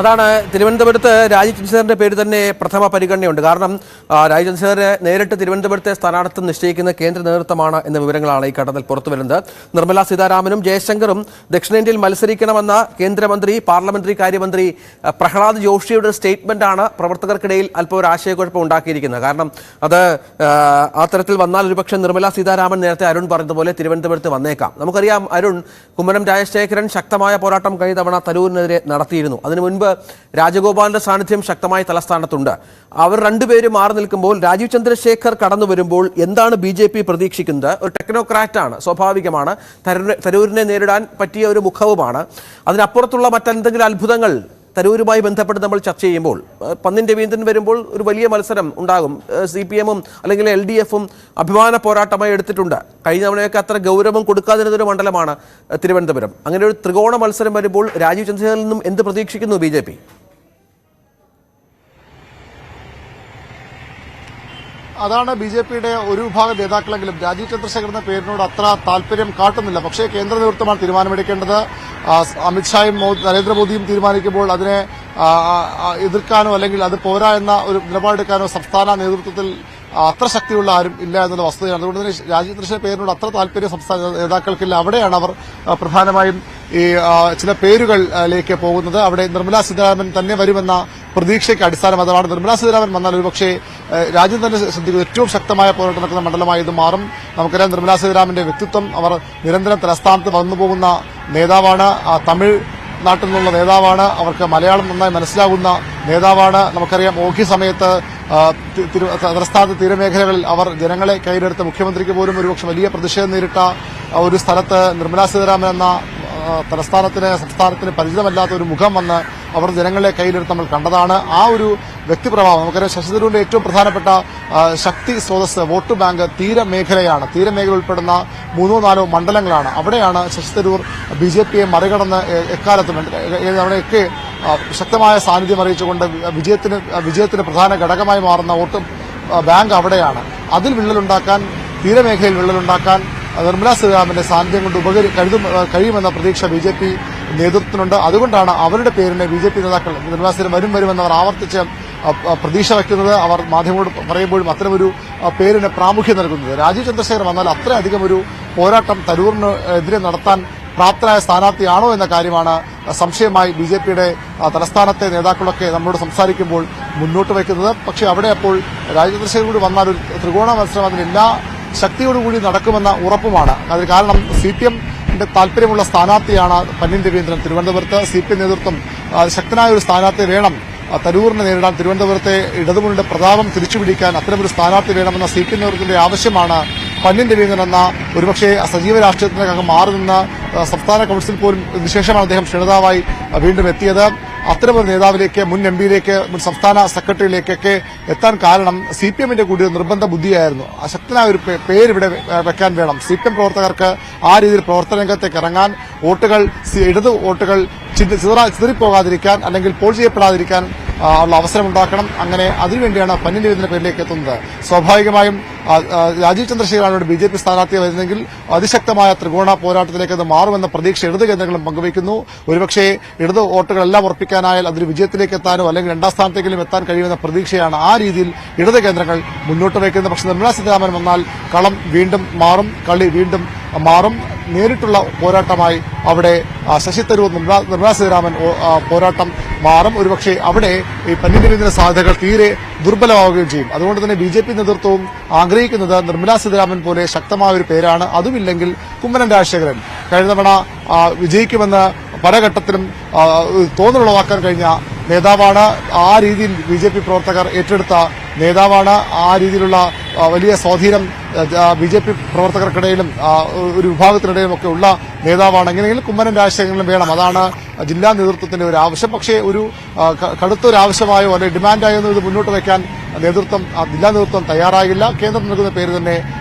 അതാണ് തിരുവനന്തപുരത്ത് രാജീവ് ചന്ദ്രശേഖരന്റെ പേര് തന്നെ പ്രഥമ പരിഗണനയുണ്ട്. കാരണം രാജീവ് ചന്ദ്രശേഖരനെ നേരിട്ട് തിരുവനന്തപുരത്തെ സ്ഥാനാർത്ഥി നിശ്ചയിക്കുന്ന കേന്ദ്ര നേതൃത്വമാണ് എന്ന വിവരങ്ങളാണ് ഈ ഘട്ടത്തിൽ പുറത്തുവരുന്നത്. നിർമ്മലാ സീതാരാമനും ജയശങ്കറും ദക്ഷിണേന്ത്യയിൽ മത്സരിക്കണമെന്ന കേന്ദ്രമന്ത്രി പാർലമെന്ററി കാര്യമന്ത്രി പ്രഹ്ലാദ് ജോഷിയുടെ സ്റ്റേറ്റ്മെന്റാണ് പ്രവർത്തകർക്കിടയിൽ അല്പം ഒരു ആശയക്കുഴപ്പം ഉണ്ടാക്കിയിരിക്കുന്നത്. കാരണം അത് ആ തരത്തിൽ വന്നാൽ ഒരുപക്ഷെ നിർമ്മലാ സീതാരാമൻ നേരത്തെ അരുൺ പറഞ്ഞതുപോലെ തിരുവനന്തപുരത്ത് വന്നേക്കാം. നമുക്കറിയാം അരുൺ, കുമ്മനം രാജശേഖരൻ ശക്തമായ പോരാട്ടം കഴിഞ്ഞ തവണ തരൂരിനെതിരെ നടത്തിയിരുന്നു. അതിനു മുൻപ് രാജഗോപാലിന്റെ സാന്നിധ്യം ശക്തമായി തലസ്ഥാനത്തുണ്ട്. അവർ രണ്ടുപേരും മാറി നിൽക്കുമ്പോൾ രാജീവ് ചന്ദ്രശേഖർ കടന്നു വരുമ്പോൾ എന്താണ് BJP പ്രതീക്ഷിക്കുന്നത്? ഒരു ടെക്നോക്രാറ്റാണ്, സ്വാഭാവികമാണ്. തരൂരിനെ നേരിടാൻ പറ്റിയ ഒരു മുഖവുമാണ്. അതിനപ്പുറത്തുള്ള മറ്റെന്തെങ്കിലും അത്ഭുതങ്ങൾ തരൂരുമായി ബന്ധപ്പെട്ട് നമ്മൾ ചർച്ച ചെയ്യുമ്പോൾ പന്നിൻ രവീന്ദ്രൻ വരുമ്പോൾ ഒരു വലിയ മത്സരം ഉണ്ടാകും. CPM-ഉം അല്ലെങ്കിൽ LDF-ഉം അഭിമാന പോരാട്ടമായി എടുത്തിട്ടുണ്ട്. കഴിഞ്ഞ തവണയൊക്കെ അത്ര ഗൗരവം കൊടുക്കാതിരുന്നൊരു മണ്ഡലമാണ് തിരുവനന്തപുരം. അങ്ങനെ ഒരു ത്രികോണ മത്സരം വരുമ്പോൾ രാജീവ് ചന്ദ്രശേഖരനിൽ നിന്നും എന്ത് പ്രതീക്ഷിക്കുന്നു BJP? അതാണ് BJPയുടെ ഒരു വിഭാഗം നേതാക്കളെങ്കിലും രാജീവ് ചന്ദ്രശേഖരന്റെ പേരിനോട് അത്ര താല്പര്യം കാട്ടുന്നില്ല. പക്ഷേ കേന്ദ്ര നേതൃത്വമാണ് തീരുമാനമെടുക്കേണ്ടത്. അമിത്ഷായും നരേന്ദ്രമോദിയും തീരുമാനിക്കുമ്പോൾ അതിനെ എതിർക്കാനോ അല്ലെങ്കിൽ അത് പോരാ എന്ന ഒരു നിലപാടെടുക്കാനോ സംസ്ഥാന നേതൃത്വത്തിൽ അത്ര ശക്തിയുള്ള ആരും ഇല്ല എന്നുള്ള വസ്തുതയാണ്. അതുകൊണ്ട് തന്നെ രാജീവ് ചന്ദ്രശേഖരന്റെ പേരിനോട് അത്ര താല്പര്യം സംസ്ഥാന നേതാക്കൾക്കില്ല. അവിടെയാണ് അവർ പ്രധാനമായും ഈ ചില പേരുകളിലേക്ക് പോകുന്നത്. അവിടെ നിർമ്മലാ സീതാരാമൻ തന്നെ വരുമെന്ന പ്രതീക്ഷയ്ക്ക് അടിസ്ഥാനം അതാണ്. നിർമ്മലാ സീതാരാമൻ വന്നാൽ ഒരുപക്ഷെ രാജ്യം തന്നെ ശ്രദ്ധിക്കുന്ന ഏറ്റവും ശക്തമായ പോരാട്ടം നടക്കുന്ന മണ്ഡലമായി ഇത് മാറും. നമുക്കറിയാം നിർമ്മലാ സീതാരാമന്റെ വ്യക്തിത്വം. അവർ നിരന്തരം തലസ്ഥാനത്ത് വന്നുപോകുന്ന നേതാവാണ്. തമിഴ് നാട്ടിൽ നിന്നുള്ള നേതാവാണ്. അവർക്ക് മലയാളം നന്നായി മനസ്സിലാകുന്ന നേതാവാണ്. നമുക്കറിയാം ഓഖി സമയത്ത് തലസ്ഥാനത്ത് തീരമേഖലകളിൽ അവർ ജനങ്ങളെ കയ്യിലെടുത്ത് മുഖ്യമന്ത്രിക്ക് പോലും ഒരുപക്ഷെ വലിയ പ്രതിഷേധം നേരിട്ട ഒരു സ്ഥലത്ത് നിർമ്മലാ സീതാരാമൻ എന്ന സംസ്ഥാനത്തിന് പരിചിതമല്ലാത്ത ഒരു മുഖം വന്ന് അവർ ജനങ്ങളെ കയ്യിലെടുത്ത് നമ്മൾ കണ്ടതാണ്. ആ ഒരു വ്യക്തിപ്രഭാവം നമുക്കറിയാം. ശശി തരൂരിന്റെ ഏറ്റവും പ്രധാനപ്പെട്ട ശക്തി സ്രോതസ് വോട്ട് ബാങ്ക് തീരമേഖലയാണ്. തീരമേഖല ഉൾപ്പെടുന്ന 3-4 മണ്ഡലങ്ങളാണ്. അവിടെയാണ് ശശി തരൂർ BJPയെ മറികടന്ന് എക്കാലത്തും അവിടെയൊക്കെ ശക്തമായ സാന്നിധ്യം അറിയിച്ചുകൊണ്ട് വിജയത്തിന് പ്രധാന ഘടകമായി മാറുന്ന വോട്ട് ബാങ്ക് അവിടെയാണ്. അതിൽ വിള്ളലുണ്ടാക്കാൻ, തീരമേഖലയിൽ വിള്ളലുണ്ടാക്കാൻ നിർമ്മലാ സീതാരാമന്റെ സാന്നിധ്യം കൊണ്ട് കഴിയുമെന്ന പ്രതീക്ഷ BJP നേതൃത്വത്തിനുണ്ട്. അതുകൊണ്ടാണ് അവരുടെ പേരിനെ BJP നേതാക്കൾ നിർമ്മലാ സീതാരാമൻ വരുമെന്ന് അവർ ആവർത്തിച്ച് പ്രതീക്ഷ വയ്ക്കുന്നത്. അവർ മാധ്യമങ്ങളോട് പറയുമ്പോഴും അത്തരമൊരു പേരിന് പ്രാമുഖ്യം നൽകുന്നത്. രാജീവ് ചന്ദ്രശേഖരൻ വന്നാൽ അത്രയധികം ഒരു പോരാട്ടം തരൂറിന് എതിരെ നടത്താൻ പ്രാപ്തനായ സ്ഥാനാർത്ഥിയാണോ എന്ന കാര്യമാണ് സംശയമായി BJPയുടെ തലസ്ഥാനത്തെ നേതാക്കളൊക്കെ നമ്മളോട് സംസാരിക്കുമ്പോൾ മുന്നോട്ട് വയ്ക്കുന്നത്. പക്ഷേ അവിടെ അപ്പോൾ രാജീവ് ചന്ദ്രശേഖരൻ കൂടി വന്നാൽ ഒരു ത്രികോണ മത്സരം അതിനെല്ലാ ശക്തിയോടുകൂടി നടക്കുമെന്ന ഉറപ്പുമാണ്. അതിന് കാരണം CPM-ന്റെ താല്പര്യമുള്ള സ്ഥാനാർത്ഥിയാണ് പന്നിൻ രവീന്ദ്രൻ. തിരുവനന്തപുരത്ത് CPM നേതൃത്വം ശക്തനായ ഒരു സ്ഥാനാർത്ഥി വേണം തരൂറിനെ നേരിടാൻ. തിരുവനന്തപുരത്തെ ഇടതുമുന്നണിയുടെ പ്രതാപം തിരിച്ചുപിടിക്കാൻ അത്തരമൊരു സ്ഥാനാർത്ഥി വേണമെന്ന CPM നേതൃത്വത്തിന്റെ ആവശ്യമാണ് പന്നിൻ രവീന്ദ്രൻ എന്ന ഒരുപക്ഷെ സജീവ രാഷ്ട്രീയത്തിനകം മാറി നിന്ന് സംസ്ഥാന കൌൺസിൽ പോലും ഇതിനുശേഷമാണ് അദ്ദേഹം ക്ഷണിതാവായി വീണ്ടും എത്തിയത്. അത്തരമൊരു നേതാവിലേക്ക്, മുൻ MP-യിലേക്ക്, മുൻ സംസ്ഥാന സെക്രട്ടറിയിലേക്കൊക്കെ എത്താൻ കാരണം CPM-ന്റെ കൂടി ഒരു നിർബന്ധ ബുദ്ധിയായിരുന്നു. ശക്തനായ ഒരു പേര് ഇവിടെ വെക്കാൻ വേണം. CPM പ്രവർത്തകർക്ക് ആ രീതിയിൽ പ്രവർത്തന രംഗത്തേക്ക് ഇറങ്ങാൻ, വോട്ടുകൾ ഇടത് വോട്ടുകൾ ചിതറിപ്പോകാതിരിക്കാൻ അല്ലെങ്കിൽ പോൾ ചെയ്യപ്പെടാതിരിക്കാൻ ഉള്ള അവസരം ഉണ്ടാക്കണം. അങ്ങനെ അതിനുവേണ്ടിയാണ് പന്നിൻ രവീന്ദ്രന്റെ പേരിലേക്ക് എത്തുന്നത്. സ്വാഭാവികമായും രാജീവ് ചന്ദ്രശേഖരനോട് BJP സ്ഥാനാർത്ഥിയെ വരുന്നെങ്കിൽ അതിശക്തമായ ത്രികോണ പോരാട്ടത്തിലേക്ക് അത് മാറുമെന്ന പ്രതീക്ഷ ഇടത് കേന്ദ്രങ്ങളും പങ്കുവയ്ക്കുന്നു. ഒരുപക്ഷെ ഇടത് വോട്ടുകളെല്ലാം ഉറപ്പിക്കാനായാൽ അതിന് വിജയത്തിലേക്ക് എത്താനോ അല്ലെങ്കിൽ 2ാം സ്ഥാനത്തേക്കെങ്കിലും എത്താൻ കഴിയുമെന്ന പ്രതീക്ഷയാണ് ആ രീതിയിൽ ഇടത് കേന്ദ്രങ്ങൾ മുന്നോട്ട് വയ്ക്കുന്നത്. പക്ഷേ നിർമ്മലാ സീതാരാമൻ വന്നാൽ കളം വീണ്ടും മാറും, കളി വീണ്ടും മാറും. നേരിട്ടുള്ള പോരാട്ടമായി അവിടെ ശശി തരൂർ നിർമ്മലാ സീതാരാമൻ പോരാട്ടം മാറും. ഒരുപക്ഷെ അവിടെ ഈ പന്നിൻ രവീന്ദ്രന്റെ സാധ്യതകൾ തീരെ ദുർബലമാവുകയും ചെയ്യും. അതുകൊണ്ട് തന്നെ BJP നേതൃത്വവും ആഗ്രഹിക്കുന്നത് നിർമ്മലാ സീതാരാമൻ പോലെ ശക്തമായ ഒരു പേരാണ്. അതുമില്ലെങ്കിൽ കുമ്മനം രാജശേഖരൻ കഴിഞ്ഞ തവണ വിജയിക്കുമെന്ന് പല ഘട്ടത്തിലും തോന്നലുളവാക്കാൻ കഴിഞ്ഞ നേതാവാണ്. ആ രീതിയിൽ BJP പ്രവർത്തകർ ഏറ്റെടുത്ത നേതാവാണ്. ആ രീതിയിലുള്ള വലിയ സ്വാധീനം BJP പ്രവർത്തകർക്കിടയിലും ഒരു വിഭാഗത്തിനിടയിലും ഒക്കെ ഉള്ള നേതാവാണ്. എങ്ങനെയെങ്കിലും കുമ്മനം രാജശേഖരനും വേണം. അതാണ് ജില്ലാ നേതൃത്വത്തിന്റെ ഒരു ആവശ്യം. പക്ഷേ ഒരു കടുത്തൊരു ആവശ്യമായോ അല്ലെങ്കിൽ ഡിമാൻഡായോ ഇത് മുന്നോട്ട് വയ്ക്കാൻ ജില്ലാ നേതൃത്വം തയ്യാറാകില്ല. കേന്ദ്രം നൽകുന്ന പേര് തന്നെ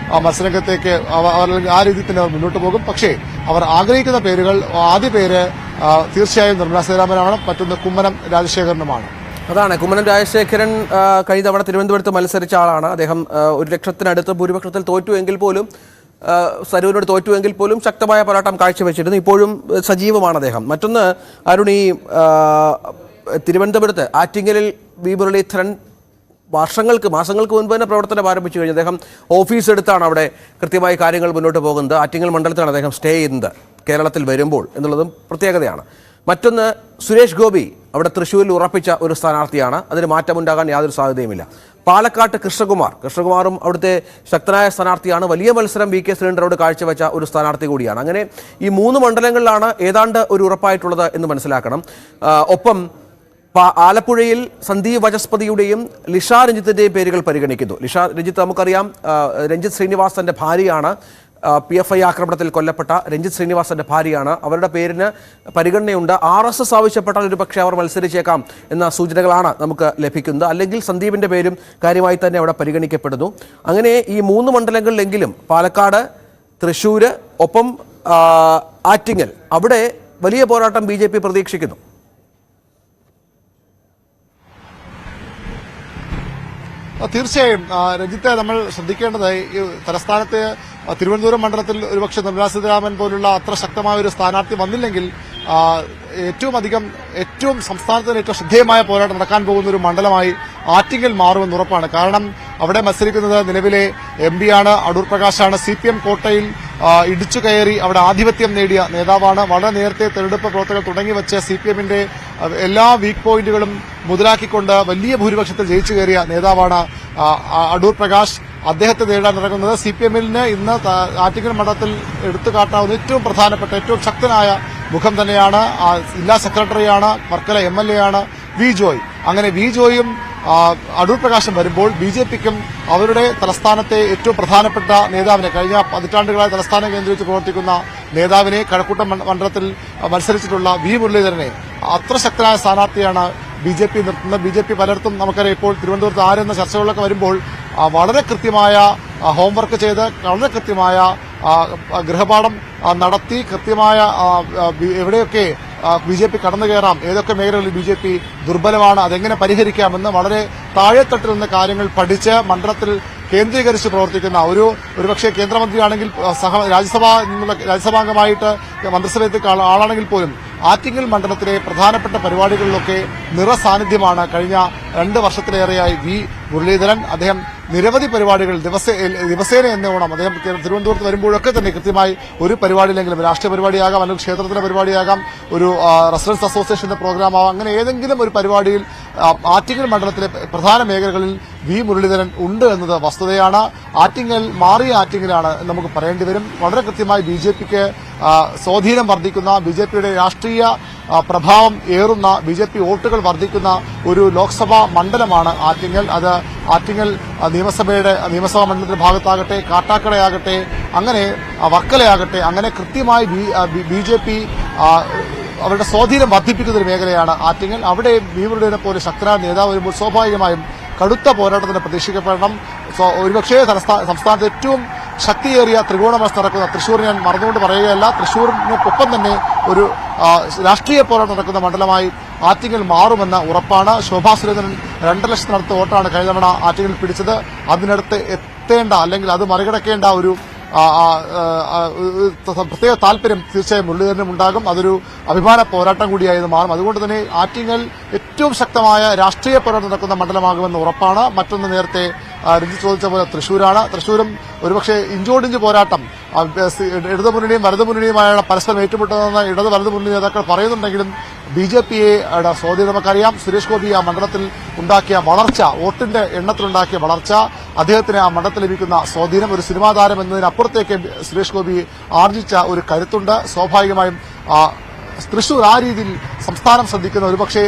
മത്സരരംഗത്തേക്ക് ആ രീതിയിൽ തന്നെ അവർ മുന്നോട്ട് പോകും. പക്ഷേ അവർ ആഗ്രഹിക്കുന്ന പേരുകൾ, ആദ്യ പേര് തീർച്ചയായും നിർമ്മലാ സീതാരാമനാണ്. മറ്റൊന്ന് കുമ്മനം രാജശേഖരനുമാണ്. അതാണ് കുമ്മനം രാജശേഖരൻ കഴിഞ്ഞ തവണ തിരുവനന്തപുരത്ത് മത്സരിച്ച ആളാണ്. അദ്ദേഹം 1 ലക്ഷത്തിനടുത്ത് ഭൂരിപക്ഷത്തിൽ തോറ്റുവെങ്കിൽ പോലും സരൂരിനോട് തോറ്റുവെങ്കിൽ പോലും ശക്തമായ പോരാട്ടം കാഴ്ചവെച്ചിരുന്നു. ഇപ്പോഴും സജീവമാണ് അദ്ദേഹം. മറ്റൊന്ന് അരുൺ, ഈ തിരുവനന്തപുരത്ത് ആറ്റിങ്ങലിൽ വി മുരളീധരൻ മാസങ്ങൾക്ക് മുൻപ് തന്നെ പ്രവർത്തനം ആരംഭിച്ചു കഴിഞ്ഞു. അദ്ദേഹം ഓഫീസ് എടുത്താണ് അവിടെ കൃത്യമായി കാര്യങ്ങൾ മുന്നോട്ട് പോകുന്നത്. ആറ്റിങ്ങൽ മണ്ഡലത്തിലാണ് അദ്ദേഹം സ്റ്റേ ചെയ്യുന്നത് കേരളത്തിൽ വരുമ്പോൾ എന്നുള്ളതും പ്രത്യേകതയാണ്. മറ്റൊന്ന്, സുരേഷ് ഗോപി അവിടെ തൃശ്ശൂരിൽ ഉറപ്പിച്ച ഒരു സ്ഥാനാർത്ഥിയാണ്. അതിന് മാറ്റമുണ്ടാകാൻ യാതൊരു സാധ്യതയുമില്ല. പാലക്കാട്ട് കൃഷ്ണകുമാറും അവിടുത്തെ ശക്തനായ സ്ഥാനാർത്ഥിയാണ്. വലിയ മത്സരം വി കെ സുരേന്ദ്രനോട് കാഴ്ചവെച്ച ഒരു സ്ഥാനാർത്ഥി കൂടിയാണ്. അങ്ങനെ ഈ 3 മണ്ഡലങ്ങളിലാണ് ഏതാണ്ട് ഒരു ഉറപ്പായിട്ടുള്ളത് എന്ന് മനസ്സിലാക്കണം. ഒപ്പം ആലപ്പുഴയിൽ സന്ദീപ് വചസ്പതിയുടെയും ലിഷ രഞ്ജിത്തിന്റെയും പേരുകൾ പരിഗണിക്കുന്നു. ലിഷ രഞ്ജിത്ത് നമുക്കറിയാം, രഞ്ജിത്ത് ശ്രീനിവാസന്റെ ഭാര്യയാണ്. PFI ആക്രമണത്തിൽ കൊല്ലപ്പെട്ട രഞ്ജിത്ത് ശ്രീനിവാസന്റെ ഭാര്യയാണ്. അവരുടെ പേരിന് പരിഗണനയുണ്ട്. RSS ആവശ്യപ്പെട്ടാൽ ഒരു പക്ഷേ അവർ മത്സരിച്ചേക്കാം എന്ന സൂചനകളാണ് നമുക്ക് ലഭിക്കുന്നത്. അല്ലെങ്കിൽ സന്ദീപിന്റെ പേരും കാര്യമായി തന്നെ അവിടെ പരിഗണിക്കപ്പെടുന്നു. അങ്ങനെ ഈ 3 മണ്ഡലങ്ങളിലെങ്കിലും പാലക്കാട്, തൃശ്ശൂർ, ഒപ്പം ആറ്റിങ്ങൽ, അവിടെ വലിയ പോരാട്ടം BJP പ്രതീക്ഷിക്കുന്നു. തീർച്ചയായും രഞ്ജിത്തെ, നമ്മൾ ശ്രദ്ധിക്കേണ്ടത് ഈ തലസ്ഥാനത്ത് തിരുവനന്തപുരം മണ്ഡലത്തിൽ ഒരുപക്ഷെ നിർമ്മലാ സീതാരാമൻ പോലുള്ള അത്ര ശക്തമായ ഒരു സ്ഥാനാർത്ഥി വന്നില്ലെങ്കിൽ ഏറ്റവും സംസ്ഥാനത്തിന് ഏറ്റവും ശ്രദ്ധേയമായ പോരാട്ടം നടക്കാൻ പോകുന്ന ഒരു മണ്ഡലമായി ആറ്റിങ്ങൽ മാറുമെന്ന് ഉറപ്പാണ്. കാരണം അവിടെ മത്സരിക്കുന്നത് നിലവിലെ MP ആണ്, അടൂർ പ്രകാശാണ്. CPM കോട്ടയിൽ ഇടിച്ചു കയറി അവിടെ ആധിപത്യം നേടിയ നേതാവാണ്. വളരെ നേരത്തെ തെരഞ്ഞെടുപ്പ് പ്രവർത്തകർ തുടങ്ങിവെച്ച് CPMന്റെ എല്ലാ വീക്ക് പോയിന്റുകളും മുതലാക്കിക്കൊണ്ട് വലിയ ഭൂരിപക്ഷത്തിൽ ജയിച്ചു കയറിയ നേതാവാണ് അടൂർ പ്രകാശ്. അദ്ദേഹത്തെ നേരിടാൻ ഇറങ്ങുന്നത് CPMന് ഇന്ന് ആറ്റിങ്ങൽ മണ്ഡലത്തിൽ എടുത്തുകാട്ടാവുന്ന ഏറ്റവും പ്രധാനപ്പെട്ട, ഏറ്റവും ശക്തനായ മുഖം തന്നെയാണ്. ജില്ലാ സെക്രട്ടറിയാണ്, വർക്കല MLA ആണ് വി ജോയ്. അങ്ങനെ വി ജോയും അടൂർ പ്രകാശം വരുമ്പോൾ BJPക്കും അവരുടെ തലസ്ഥാനത്തെ ഏറ്റവും പ്രധാനപ്പെട്ട നേതാവിനെ, കഴിഞ്ഞ പതിറ്റാണ്ടുകളായി തലസ്ഥാനം കേന്ദ്രീകരിച്ച് പ്രവർത്തിക്കുന്ന നേതാവിനെ, കഴക്കൂട്ടം മണ്ഡലത്തിൽ മത്സരിച്ചിട്ടുള്ള വി മുരളീധരനെ അത്ര ശക്തനായ സ്ഥാനാർത്ഥിയാണ് BJP നിർത്തുന്നത്. BJP പലയിടത്തും നമുക്കറിയാം ഇപ്പോൾ തിരുവനന്തപുരത്ത് ആരെന്ന ചർച്ചകളൊക്കെ വരുമ്പോൾ വളരെ കൃത്യമായ ഹോംവർക്ക് ചെയ്ത് വളരെ കൃത്യമായ ഗൃഹപാഠം നടത്തി കൃത്യമായ എവിടെയൊക്കെ BJP കടന്നു കയറാം, ഏതൊക്കെ മേഖലകളിൽ BJP ദുർബലമാണ്, അതെങ്ങനെ പരിഹരിക്കാമെന്ന് വളരെ താഴെത്തട്ടിൽ നിന്ന് കാര്യങ്ങൾ പഠിച്ച് മണ്ഡലത്തിൽ കേന്ദ്രീകരിച്ച് പ്രവർത്തിക്കുന്ന ഒരുപക്ഷെ കേന്ദ്രമന്ത്രിയാണെങ്കിൽ രാജ്യസഭാംഗമായിട്ട് മന്ത്രിസഭയിൽ ആളാണെങ്കിൽ പോലും ആറ്റിങ്ങൽ മണ്ഡലത്തിലെ പ്രധാനപ്പെട്ട പരിപാടികളിലൊക്കെ നിറസാന്നിധ്യമാണ് കഴിഞ്ഞ 2 വർഷത്തിലേറെയായി വി മുരളീധരൻ. അദ്ദേഹം നിരവധി പരിപാടികൾ ദിവസേന എന്നോണം അദ്ദേഹം തിരുവനന്തപുരത്ത് വരുമ്പോഴൊക്കെ തന്നെ കൃത്യമായി ഒരു പരിപാടിയിലെങ്കിലും, രാഷ്ട്രീയ പരിപാടിയാകാം, അല്ലെങ്കിൽ ക്ഷേത്രത്തിലെ പരിപാടിയാകാം, ഒരു റെസിഡൻസ് അസോസിയേഷന്റെ പ്രോഗ്രാമാവാം, അങ്ങനെ ഏതെങ്കിലും ഒരു പരിപാടിയിൽ ആറ്റിങ്ങൽ മണ്ഡലത്തിലെ പ്രധാന മേഖലകളിൽ വി മുരളീധരൻ ഉണ്ട് എന്നത് വസ്തുതയാണ്. ആറ്റിങ്ങൽ മാറിയ ആറ്റിങ്ങലാണ് നമുക്ക് പറയേണ്ടി വരും. വളരെ കൃത്യമായി BJPക്ക് സ്വാധീനം വർദ്ധിക്കുന്ന, BJPയുടെ രാഷ്ട്രീയ പ്രഭാവം ഏറുന്ന, BJP വോട്ടുകൾ വർദ്ധിക്കുന്ന ഒരു ലോക്സഭാ മണ്ഡലമാണ് ആറ്റിങ്ങൽ. അത് ആറ്റിങ്ങൽ നിയമസഭാ മണ്ഡലത്തിന്റെ ഭാഗത്താകട്ടെ, കാട്ടാക്കടയാകട്ടെ, അങ്ങനെ വർക്കലയാകട്ടെ, അങ്ങനെ കൃത്യമായി BJP അവരുടെ സ്വാധീനം വർദ്ധിപ്പിക്കുന്ന ഒരു മേഖലയാണ് ആറ്റിങ്ങൽ. അവിടെ വി മുരളീധരനെ പോലെ ശക്തനായ നേതാവ് വരുമ്പോൾ സ്വാഭാവികമായും കടുത്ത പോരാട്ടത്തിന് പ്രതീക്ഷിക്കപ്പെടണം. ഒരുപക്ഷേ സംസ്ഥാനത്ത് ഏറ്റവും ശക്തിയേറിയ ത്രികോണ മത്സരം നടക്കുന്ന തൃശ്ശൂർ ഞാൻ മറന്നുകൊണ്ട് പറയുകയല്ല, തൃശ്ശൂരിനൊപ്പം തന്നെ ഒരു രാഷ്ട്രീയ പോരാട്ടം നടക്കുന്ന മണ്ഡലമായി ആറ്റിങ്ങൽ മാറുമെന്ന ഉറപ്പാണ്. ശോഭാ സുരേന്ദ്രൻ 2 ലക്ഷത്തിനടുത്ത് വോട്ടാണ് കഴിഞ്ഞ തവണ ആറ്റിങ്ങൽ പിടിച്ചത്. അതിനടുത്ത് എത്തേണ്ട, അല്ലെങ്കിൽ അത് മറികടക്കേണ്ട ഒരു പ്രത്യേക താല്പര്യം തീർച്ചയായും മുരളീധരനും ഉണ്ടാകും. അതൊരു അഭിമാന പോരാട്ടം കൂടിയായി മാറും. അതുകൊണ്ട് തന്നെ ആറ്റിങ്ങൽ ഏറ്റവും ശക്തമായ രാഷ്ട്രീയ പോരാട്ടം നടക്കുന്ന മണ്ഡലമാകുമെന്ന് ഉറപ്പാണ്. മറ്റൊന്ന്, നേരത്തെ രഞ്ജിത്ത് ചോദിച്ച പോലെ തൃശ്ശൂരാണ്. തൃശ്ശൂരും ഒരുപക്ഷെ ഇഞ്ചോടിഞ്ച് പോരാട്ടം ഇടതുമുന്നണിയും വലതുമുന്നണിയുമായാണ് പരസ്പരം ഏറ്റുമുട്ടുന്നതെന്ന് ഇടത് വലതുമുന്നണി നേതാക്കൾ പറയുന്നുണ്ടെങ്കിലും BJPയുടെ സ്വാധീനം നമുക്കറിയാം. സുരേഷ് ഗോപി ആ മണ്ഡലത്തിൽ ഉണ്ടാക്കിയ വളർച്ച, വോട്ടിന്റെ എണ്ണത്തിലുണ്ടാക്കിയ വളർച്ച, അദ്ദേഹത്തിന് ആ മണ്ഡലത്തിൽ ലഭിക്കുന്ന സ്വാധീനം, ഒരു സിനിമാ താരം എന്നതിനപ്പുറത്തേക്ക് സുരേഷ് ഗോപി ആർജിച്ച ഒരു കരുത്തുണ്ട്. സ്വാഭാവികമായും തൃശൂർ ആ രീതിയിൽ സംസ്ഥാനം ശ്രദ്ധിക്കുന്ന ഒരുപക്ഷെ